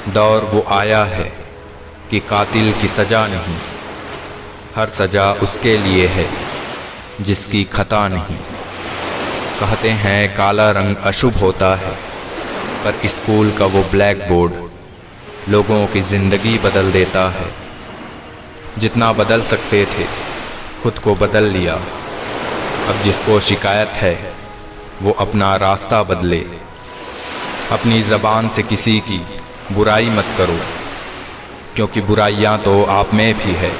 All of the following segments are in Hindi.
दौर वो आया है कि कातिल की सज़ा नहीं, हर सज़ा उसके लिए है जिसकी खता नहीं। कहते हैं काला रंग अशुभ होता है, पर स्कूल का वो ब्लैक बोर्ड लोगों की ज़िंदगी बदल देता है। जितना बदल सकते थे खुद को बदल लिया। अब जिसको शिकायत है वो अपना रास्ता बदले। अपनी ज़बान से किसी की बुराई मत करो, क्योंकि बुराइयां तो आप में भी है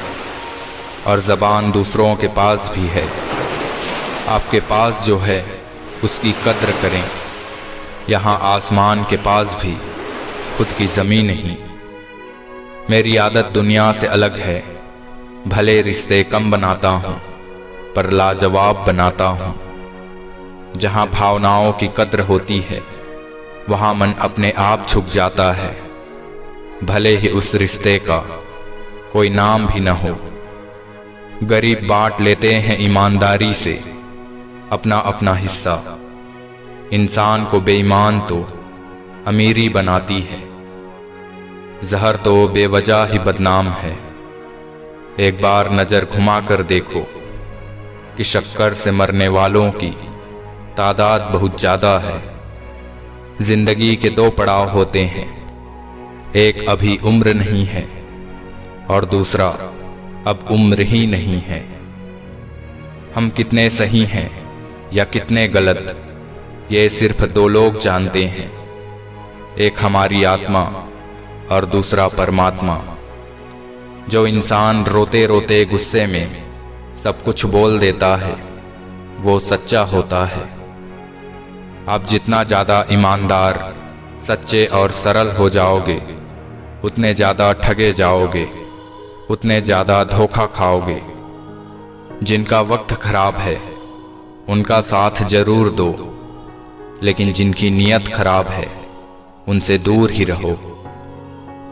और ज़बान दूसरों के पास भी है। आपके पास जो है उसकी कद्र करें। यहाँ आसमान के पास भी खुद की ज़मीन नहीं। मेरी आदत दुनिया से अलग है, भले रिश्ते कम बनाता हूँ पर लाजवाब बनाता हूँ। जहाँ भावनाओं की कद्र होती है वहाँ मन अपने आप झुक जाता है, भले ही उस रिश्ते का कोई नाम भी न हो। गरीब बांट लेते हैं ईमानदारी से अपना अपना हिस्सा। इंसान को बेईमान तो अमीरी बनाती है, जहर तो बेवजह ही बदनाम है। एक बार नज़र घुमा कर देखो कि शक्कर से मरने वालों की तादाद बहुत ज़्यादा है। जिंदगी के दो पड़ाव होते हैं, एक अभी उम्र नहीं है और दूसरा अब उम्र ही नहीं है। हम कितने सही हैं या कितने गलत, ये सिर्फ दो लोग जानते हैं, एक हमारी आत्मा और दूसरा परमात्मा। जो इंसान रोते रोते गुस्से में सब कुछ बोल देता है वो सच्चा होता है। आप जितना ज़्यादा ईमानदार, सच्चे और सरल हो जाओगे उतने ज़्यादा ठगे जाओगे, उतने ज़्यादा धोखा खाओगे। जिनका वक्त खराब है उनका साथ जरूर दो, लेकिन जिनकी नीयत खराब है उनसे दूर ही रहो।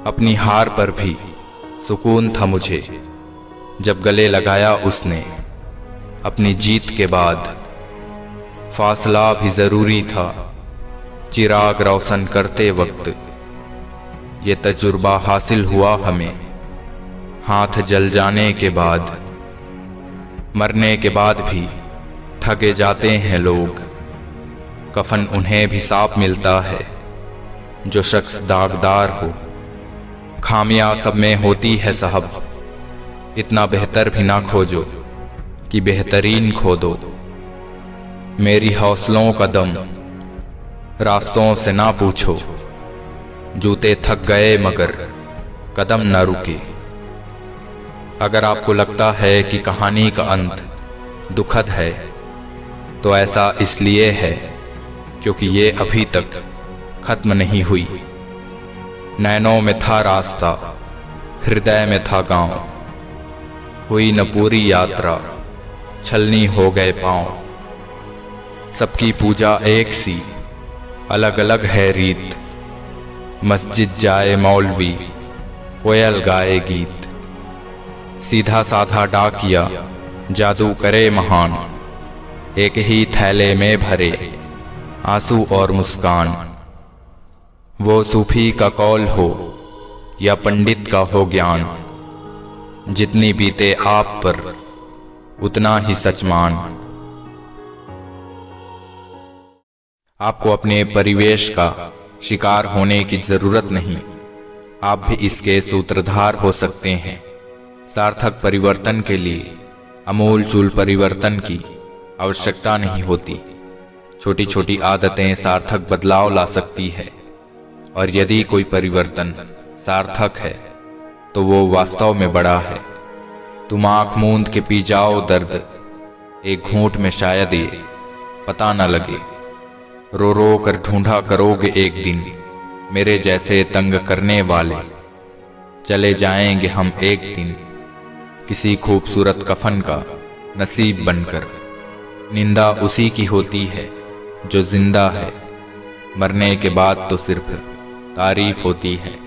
अपनी हार पर भी सुकून था मुझे जब गले लगाया उसने अपनी जीत के बाद। फासला भी ज़रूरी था चिराग रोशन करते वक्त। ये तजुर्बा हासिल हुआ हमें हाथ जल जाने के बाद। मरने के बाद भी ठगे जाते हैं लोग, कफन उन्हें भी साफ मिलता है जो शख्स दागदार हो। खामियां सब में होती है साहब, इतना बेहतर भी ना खोजो कि बेहतरीन खो दो। मेरी हौसलों का दम रास्तों से ना पूछो, जूते थक गए मगर कदम न रुके। अगर आपको लगता है कि कहानी का अंत दुखद है तो ऐसा इसलिए है क्योंकि ये अभी तक खत्म नहीं हुई। नैनों में था रास्ता, हृदय में था गांव। हुई न पूरी यात्रा, छलनी हो गए पांव। सबकी पूजा एक सी, अलग अलग है रीत। मस्जिद जाए मौलवी, कोयल गाए गीत। सीधा साधा डाकिया जादू करे महान, एक ही थैले में भरे आंसू और मुस्कान। वो सूफी का कौल हो या पंडित का हो ज्ञान, जितनी बीते आप पर उतना ही सच मान। आपको अपने परिवेश का शिकार होने की जरूरत नहीं, आप भी इसके सूत्रधार हो सकते हैं। सार्थक परिवर्तन के लिए आमूल-चूल परिवर्तन की आवश्यकता नहीं होती। छोटी छोटी आदतें सार्थक बदलाव ला सकती है, और यदि कोई परिवर्तन सार्थक है तो वो वास्तव में बड़ा है। तुम आंख मूंद के पी जाओ दर्द, एक घूंट में शायद ये पता न लगे। रो रो कर ढूंढा करोगे एक दिन मेरे जैसे तंग करने वाले। चले जाएंगे हम एक दिन किसी खूबसूरत कफन का नसीब बनकर। निंदा उसी की होती है जो जिंदा है, मरने के बाद तो सिर्फ तारीफ होती है।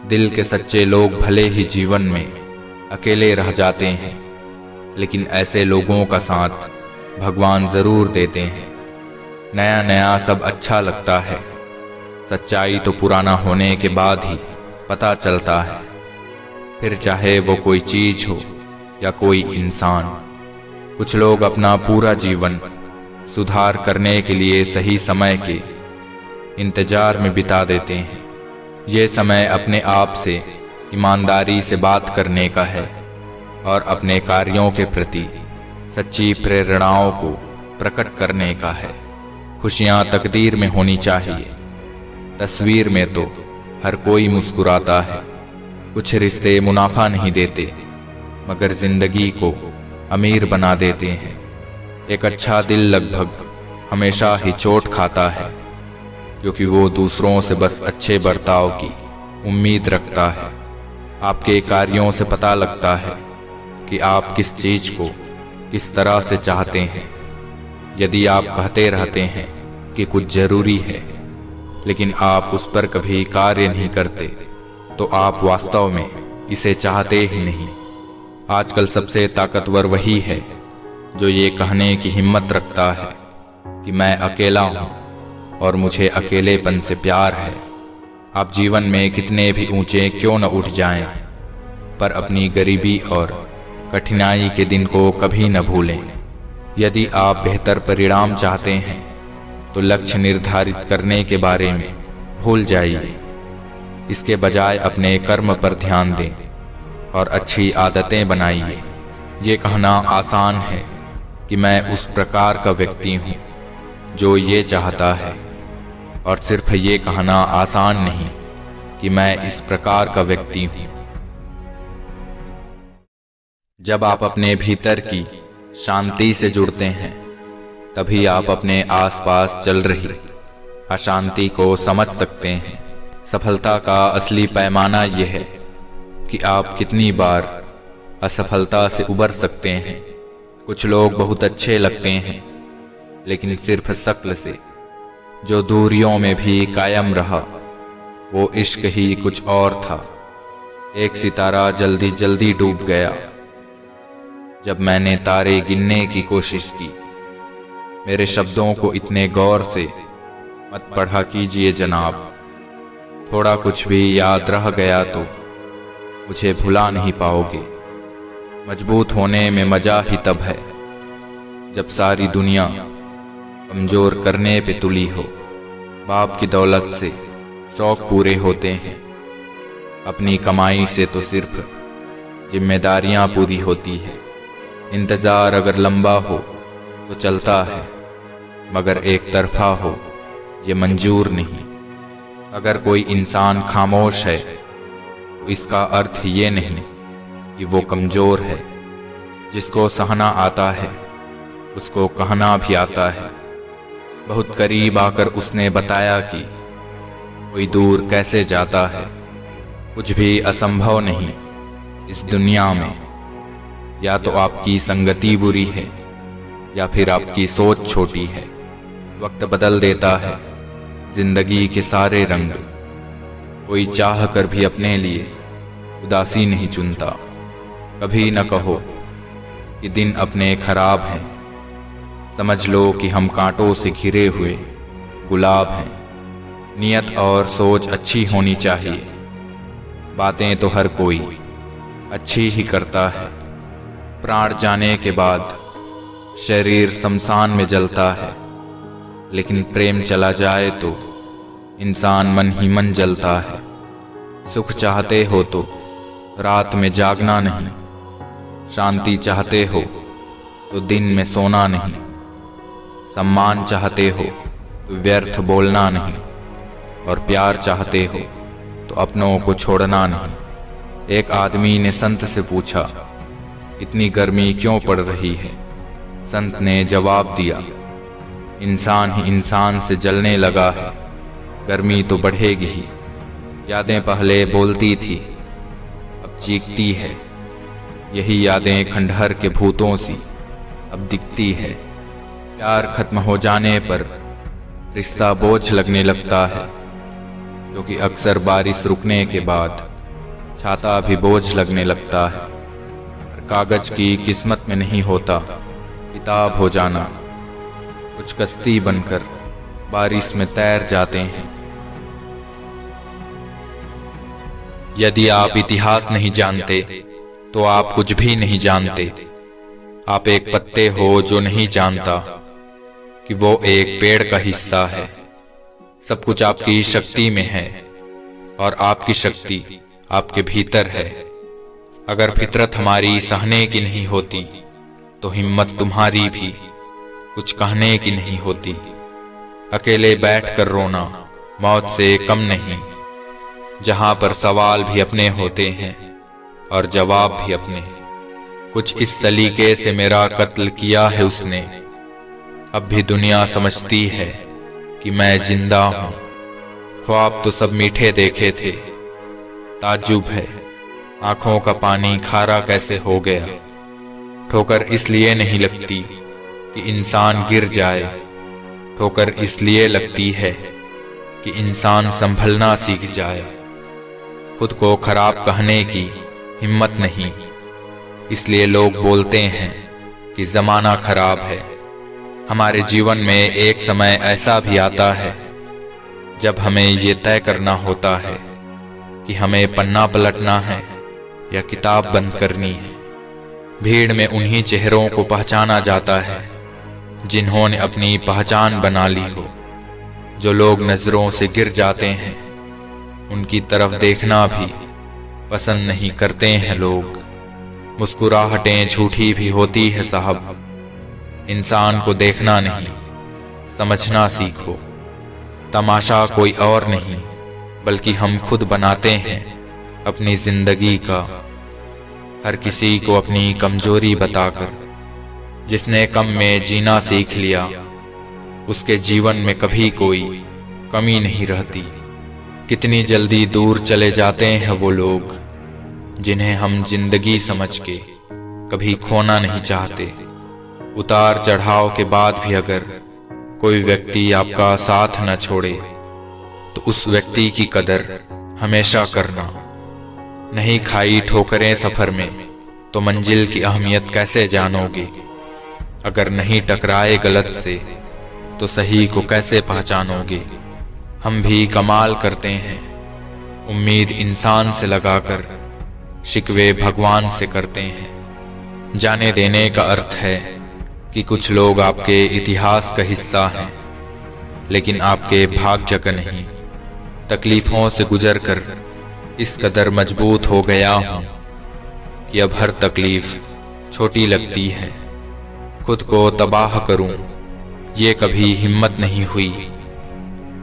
दिल के सच्चे लोग भले ही जीवन में अकेले रह जाते हैं, लेकिन ऐसे लोगों का साथ भगवान जरूर देते हैं। नया नया सब अच्छा लगता है, सच्चाई तो पुराना होने के बाद ही पता चलता है। फिर चाहे वो कोई चीज हो या कोई इंसान। कुछ लोग अपना पूरा जीवन सुधार करने के लिए सही समय के इंतजार में बिता देते हैं। ये समय अपने आप से ईमानदारी से बात करने का है और अपने कार्यों के प्रति सच्ची प्रेरणाओं को प्रकट करने का है। खुशियाँ तकदीर में होनी चाहिए। तस्वीर में तो हर कोई मुस्कुराता है। कुछ रिश्ते मुनाफा नहीं देते मगर जिंदगी को अमीर बना देते हैं। एक अच्छा दिल लगभग हमेशा ही चोट खाता है क्योंकि वो दूसरों से बस अच्छे बर्ताव की उम्मीद रखता है। आपके कार्यों से पता लगता है कि आप किस चीज को किस तरह से चाहते हैं। यदि आप कहते रहते हैं कि कुछ जरूरी है लेकिन आप उस पर कभी कार्य नहीं करते तो आप वास्तव में इसे चाहते ही नहीं। आजकल सबसे ताकतवर वही है जो ये कहने की हिम्मत रखता है कि मैं अकेला हूँ और मुझे अकेलेपन से प्यार है। आप जीवन में कितने भी ऊंचे क्यों न उठ जाएं, पर अपनी गरीबी और कठिनाई के दिन को कभी न भूलें। यदि आप बेहतर परिणाम चाहते हैं तो लक्ष्य निर्धारित करने के बारे में भूल जाइए। इसके बजाय अपने कर्म पर ध्यान दें और अच्छी आदतें बनाइए। ये कहना आसान है कि मैं उस प्रकार का व्यक्ति हूँ जो ये चाहता है, और सिर्फ ये कहना आसान नहीं कि मैं इस प्रकार का व्यक्ति हूँ। जब आप अपने भीतर की शांति से जुड़ते हैं तभी आप अपने आसपास चल रही अशांति को समझ सकते हैं। सफलता का असली पैमाना यह है कि आप कितनी बार असफलता से उबर सकते हैं। कुछ लोग बहुत अच्छे लगते हैं लेकिन सिर्फ शक्ल से। जो दूरियों में भी कायम रहा वो इश्क ही कुछ और था। एक सितारा जल्दी जल्दी डूब गया। जब मैंने तारे गिनने की कोशिश की। मेरे शब्दों को इतने गौर से मत पढ़ा कीजिए जनाब। थोड़ा कुछ भी याद रह गया तो मुझे भुला नहीं पाओगे। मजबूत होने में मजा ही तब है जब सारी दुनिया कमजोर करने पे तुली हो। बाप की दौलत से शौक पूरे होते हैं, अपनी कमाई से तो सिर्फ जिम्मेदारियां पूरी होती है। इंतजार अगर लंबा हो तो चलता है मगर एक तरफा हो ये मंजूर नहीं। अगर कोई इंसान खामोश है तो इसका अर्थ ये नहीं कि वो कमजोर है। जिसको सहना आता है उसको कहना भी आता है। बहुत करीब आकर उसने बताया कि कोई दूर कैसे जाता है। कुछ भी असंभव नहीं इस दुनिया में। या तो आपकी संगति बुरी है या फिर आपकी सोच छोटी है। वक्त बदल देता है जिंदगी के सारे रंग। कोई चाह कर भी अपने लिए उदासी नहीं चुनता। कभी न कहो कि दिन अपने खराब हैं। समझ लो कि हम कांटों से घिरे हुए गुलाब हैं। नियत और सोच अच्छी होनी चाहिए। बातें तो हर कोई अच्छी ही करता है। प्राण जाने के बाद शरीर शमशान में जलता है, लेकिन प्रेम चला जाए तो इंसान मन ही मन जलता है। सुख चाहते हो तो रात में जागना नहीं। शांति चाहते हो तो दिन में सोना नहीं। सम्मान चाहते हो तो व्यर्थ बोलना नहीं। और प्यार चाहते हो तो अपनों को छोड़ना नहीं। एक आदमी ने संत से पूछा, इतनी गर्मी क्यों पड़ रही है? संत ने जवाब दिया, इंसान ही इंसान से जलने लगा है, गर्मी तो बढ़ेगी ही। यादें पहले बोलती थी, अब चीखती है। यही यादें खंडहर के भूतों सी अब दिखती है। प्यार खत्म हो जाने पर रिश्ता बोझ लगने लगता है, क्योंकि अक्सर बारिश रुकने के बाद छाता भी बोझ लगने लगता है। कागज की किस्मत में नहीं होता किताब हो जाना। कुछ कश्ती बनकर बारिश में तैर जाते हैं। यदि आप इतिहास नहीं जानते तो आप कुछ भी नहीं जानते। आप एक पत्ते हो जो नहीं जानता कि वो एक पेड़ का हिस्सा है। सब कुछ आपकी शक्ति में है और आपकी शक्ति आपके भीतर है। अगर फितरत हमारी सहने की नहीं होती तो हिम्मत तुम्हारी भी कुछ कहने की नहीं होती। अकेले बैठकर रोना मौत से कम नहीं, जहां पर सवाल भी अपने होते हैं और जवाब भी अपने। कुछ इस सलीके से मेरा कत्ल किया है उसने। अब भी दुनिया समझती है कि मैं जिंदा हूं। ख्वाब तो सब मीठे देखे थे, ताज्जुब है आंखों का पानी खारा कैसे हो गया। ठोकर इसलिए नहीं लगती कि इंसान गिर जाए, ठोकर इसलिए लगती है कि इंसान संभलना सीख जाए। खुद को खराब कहने की हिम्मत नहीं, इसलिए लोग बोलते हैं कि जमाना खराब है। हमारे जीवन में एक समय ऐसा भी आता है जब हमें ये तय करना होता है कि हमें पन्ना पलटना है या किताब बंद करनी है। भीड़ में उन्हीं चेहरों को पहचाना जाता है जिन्होंने अपनी पहचान बना ली हो। जो लोग नजरों से गिर जाते हैं उनकी तरफ देखना भी पसंद नहीं करते हैं लोग। मुस्कुराहटें झूठी भी होती है साहब। इंसान को देखना नहीं, समझना सीखो। तमाशा कोई और नहीं बल्कि हम खुद बनाते हैं अपनी जिंदगी का। हर किसी को अपनी कमजोरी बताकर, जिसने कम में जीना सीख लिया उसके जीवन में कभी कोई कमी नहीं रहती। कितनी जल्दी दूर चले जाते हैं वो लोग जिन्हें हम जिंदगी समझ के कभी खोना नहीं चाहते। उतार चढ़ाव के बाद भी अगर कोई व्यक्ति आपका साथ न छोड़े तो उस व्यक्ति की कदर हमेशा करना। नहीं खाई ठोकरें सफर में तो मंजिल की अहमियत कैसे जानोगे। अगर नहीं टकराए गलत से तो सही को कैसे पहचानोगे। हम भी कमाल करते हैं, उम्मीद इंसान से लगाकर शिकवे भगवान से करते हैं। जाने देने का अर्थ है कि कुछ लोग आपके इतिहास का हिस्सा हैं लेकिन आपके भाग्य का नहीं। तकलीफों से गुजर कर इस कदर मजबूत हो गया हूं कि अब हर तकलीफ छोटी लगती है। खुद को तबाह करूं ये कभी हिम्मत नहीं हुई।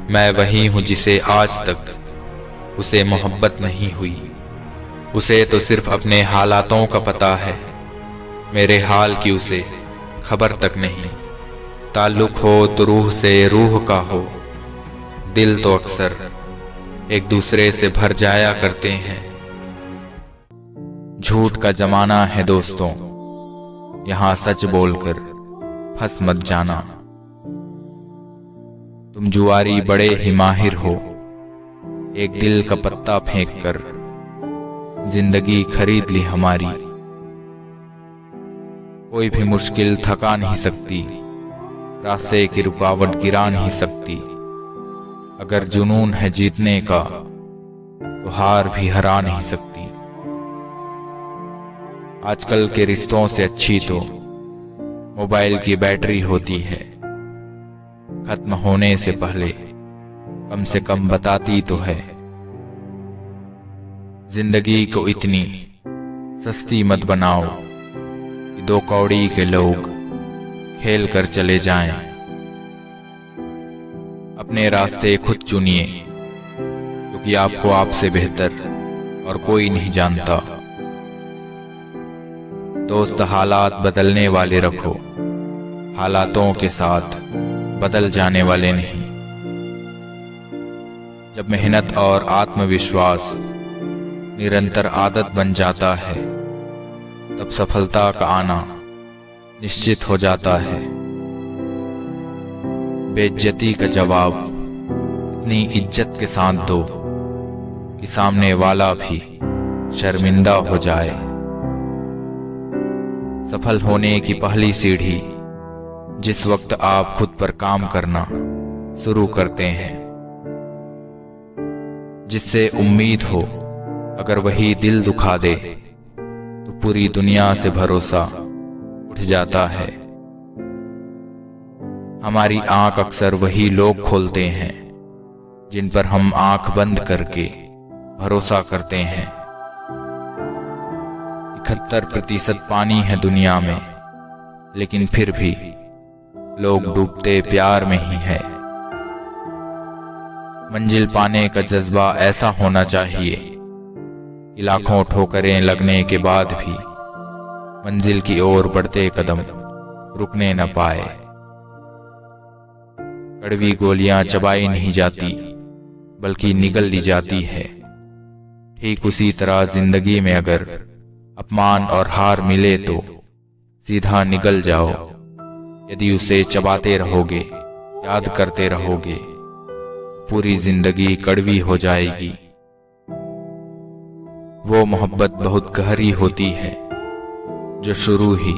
मैं वही हूं जिसे आज तक उसे मोहब्बत नहीं हुई। उसे तो सिर्फ अपने हालातों का पता है, मेरे हाल की उसे खबर तक नहीं। ताल्लुक हो तो रूह से रूह का हो, दिल तो अक्सर एक दूसरे से भर जाया करते हैं। झूठ का जमाना है दोस्तों, यहां सच बोलकर फंस मत जाना। तुम जुआरी बड़े ही माहिर हो, एक दिल का पत्ता फेंक कर जिंदगी खरीद ली हमारी। कोई भी मुश्किल थका नहीं सकती, रास्ते की रुकावट गिरा नहीं सकती। अगर जुनून है जीतने का तो हार भी हरा नहीं सकती। आजकल के रिश्तों से अच्छी तो मोबाइल की बैटरी होती है, खत्म होने से पहले कम से कम बताती तो है। जिंदगी को इतनी सस्ती मत बनाओ कि दो कौड़ी के लोग खेल कर चले जाएं। अपने रास्ते खुद चुनिए क्योंकि आपको आपसे बेहतर और कोई नहीं जानता। दोस्त हालात बदलने वाले रखो, हालातों के साथ बदल जाने वाले नहीं। जब मेहनत और आत्मविश्वास निरंतर आदत बन जाता है तब सफलता का आना निश्चित हो जाता है। बेइज्जती का जवाब इतनी इज्जत के साथ दो कि सामने वाला भी शर्मिंदा हो जाए। सफल होने की पहली सीढ़ी जिस वक्त आप खुद पर काम करना शुरू करते हैं। जिससे उम्मीद हो अगर वही दिल दुखा दे तो पूरी दुनिया से भरोसा उठ जाता है। हमारी आंख अक्सर वही लोग खोलते हैं जिन पर हम आंख बंद करके भरोसा करते हैं। 71% पानी है दुनिया में, लेकिन फिर भी लोग डूबते प्यार में ही है। मंजिल पाने का जज्बा ऐसा होना चाहिए कि लाखों ठोकरें लगने के बाद भी मंजिल की ओर बढ़ते कदम रुकने न पाए। कड़वी गोलियां चबाई नहीं जाती बल्कि निगल ली जाती है। ठीक उसी तरह जिंदगी में अगर अपमान और हार मिले तो सीधा निगल जाओ। यदि उसे चबाते रहोगे, याद करते रहोगे, पूरी जिंदगी कड़वी हो जाएगी। वो मोहब्बत बहुत गहरी होती है जो शुरू ही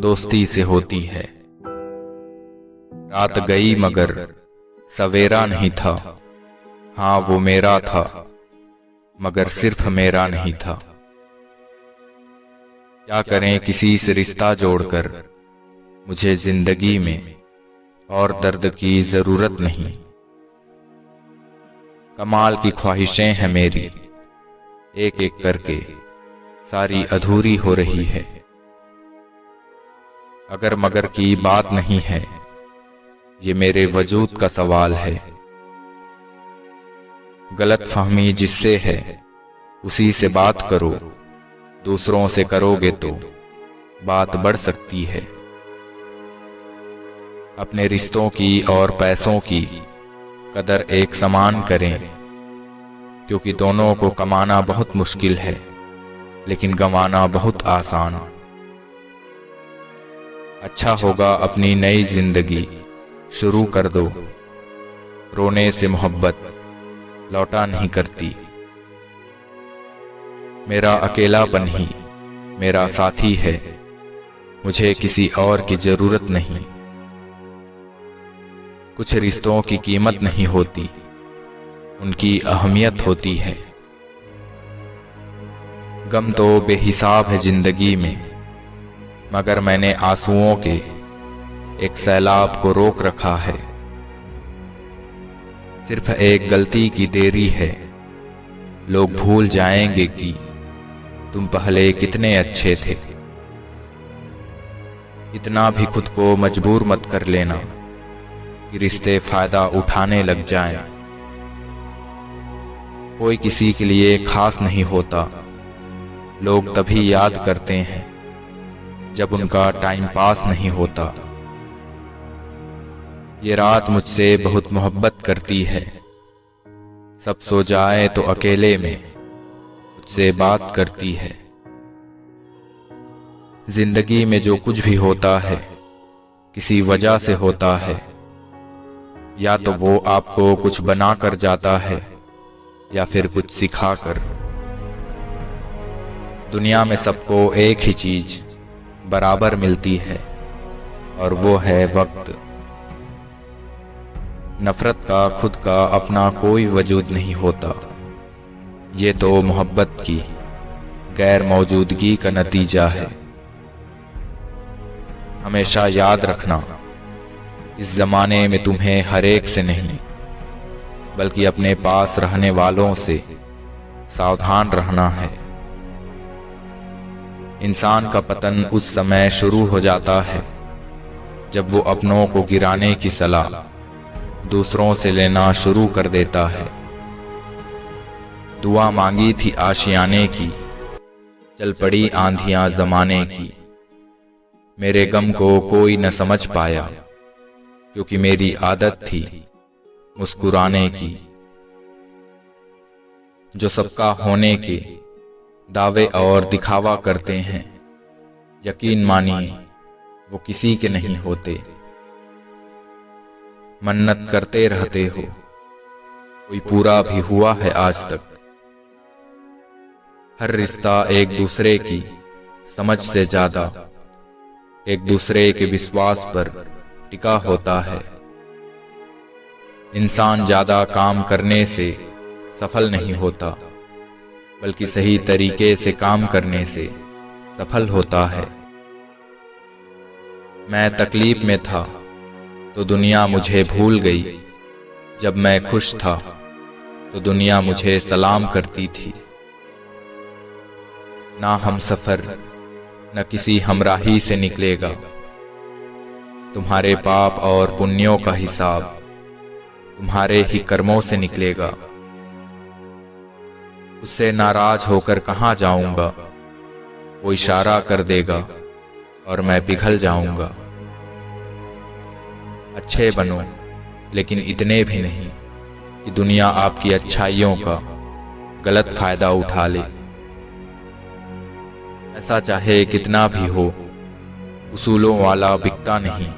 दोस्ती से होती है। रात गई मगर सवेरा नहीं था। हाँ, वो मेरा था मगर सिर्फ मेरा नहीं था। क्या करें किसी से रिश्ता जोड़कर, मुझे जिंदगी में और दर्द की जरूरत नहीं। कमाल की ख्वाहिशें हैं मेरी, एक एक करके सारी अधूरी हो रही है। अगर मगर की बात नहीं है, ये मेरे वजूद का सवाल है। गलत फहमी जिससे है उसी से बात करो, दूसरों से करोगे तो बात बढ़ सकती है। अपने रिश्तों की और पैसों की कदर एक समान करें, क्योंकि दोनों को कमाना बहुत मुश्किल है लेकिन गंवाना बहुत आसान। अच्छा होगा अपनी नई जिंदगी शुरू कर दो। रोने से मोहब्बत लौटा नहीं करती। मेरा अकेलापन ही मेरा साथी है, मुझे किसी और की जरूरत नहीं। कुछ रिश्तों की कीमत नहीं होती, उनकी अहमियत होती है। गम तो बेहिसाब है जिंदगी में, मगर मैंने आंसुओं के एक सैलाब को रोक रखा है। सिर्फ एक गलती की देरी है, लोग भूल जाएंगे कि तुम पहले कितने अच्छे थे। इतना भी खुद को मजबूर मत कर लेना कि रिश्ते फायदा उठाने लग जाएं। कोई किसी के लिए खास नहीं होता, लोग तभी याद करते हैं जब उनका टाइम पास नहीं होता। ये रात मुझसे बहुत मोहब्बत करती है, सब सो जाए तो अकेले में मुझसे बात करती है। जिंदगी में जो कुछ भी होता है किसी वजह से होता है, या तो वो आपको कुछ बना कर जाता है या फिर कुछ सिखा कर। दुनिया में सबको एक ही चीज बराबर मिलती है और वो है वक्त। नफरत का खुद का अपना कोई वजूद नहीं होता, ये तो मोहब्बत की गैर मौजूदगी का नतीजा है। हमेशा याद रखना, इस जमाने में तुम्हें हर एक से नहीं बल्कि अपने पास रहने वालों से सावधान रहना है। इंसान का पतन उस समय शुरू हो जाता है जब वो अपनों को गिराने की सलाह दूसरों से लेना शुरू कर देता है। दुआ मांगी थी आशियाने की, चल पड़ी आंधियां जमाने की। मेरे गम को कोई न समझ पाया, क्योंकि मेरी आदत थी मुस्कुराने की। जो सबका होने के दावे और दिखावा करते हैं, यकीन मानिए वो किसी के नहीं होते। मन्नत करते रहते हो, कोई पूरा भी हुआ है आज तक? हर रिश्ता एक दूसरे की समझ से ज्यादा एक दूसरे के विश्वास पर टिका होता है। इंसान ज्यादा काम करने से सफल नहीं होता, बल्कि सही तरीके से काम करने से सफल होता है। मैं तकलीफ में था तो दुनिया मुझे भूल गई, जब मैं खुश था तो दुनिया मुझे सलाम करती थी। ना हम सफर न किसी हमराही से निकलेगा, तुम्हारे पाप और पुण्यों का हिसाब तुम्हारे ही कर्मों से निकलेगा। उससे नाराज होकर कहाँ जाऊंगा, वो इशारा कर देगा और मैं पिघल जाऊंगा। अच्छे बनो, लेकिन इतने भी नहीं कि दुनिया आपकी अच्छाइयों का गलत फायदा उठा ले। ऐसा चाहे कितना भी हो, उसूलों वाला बिकता नहीं,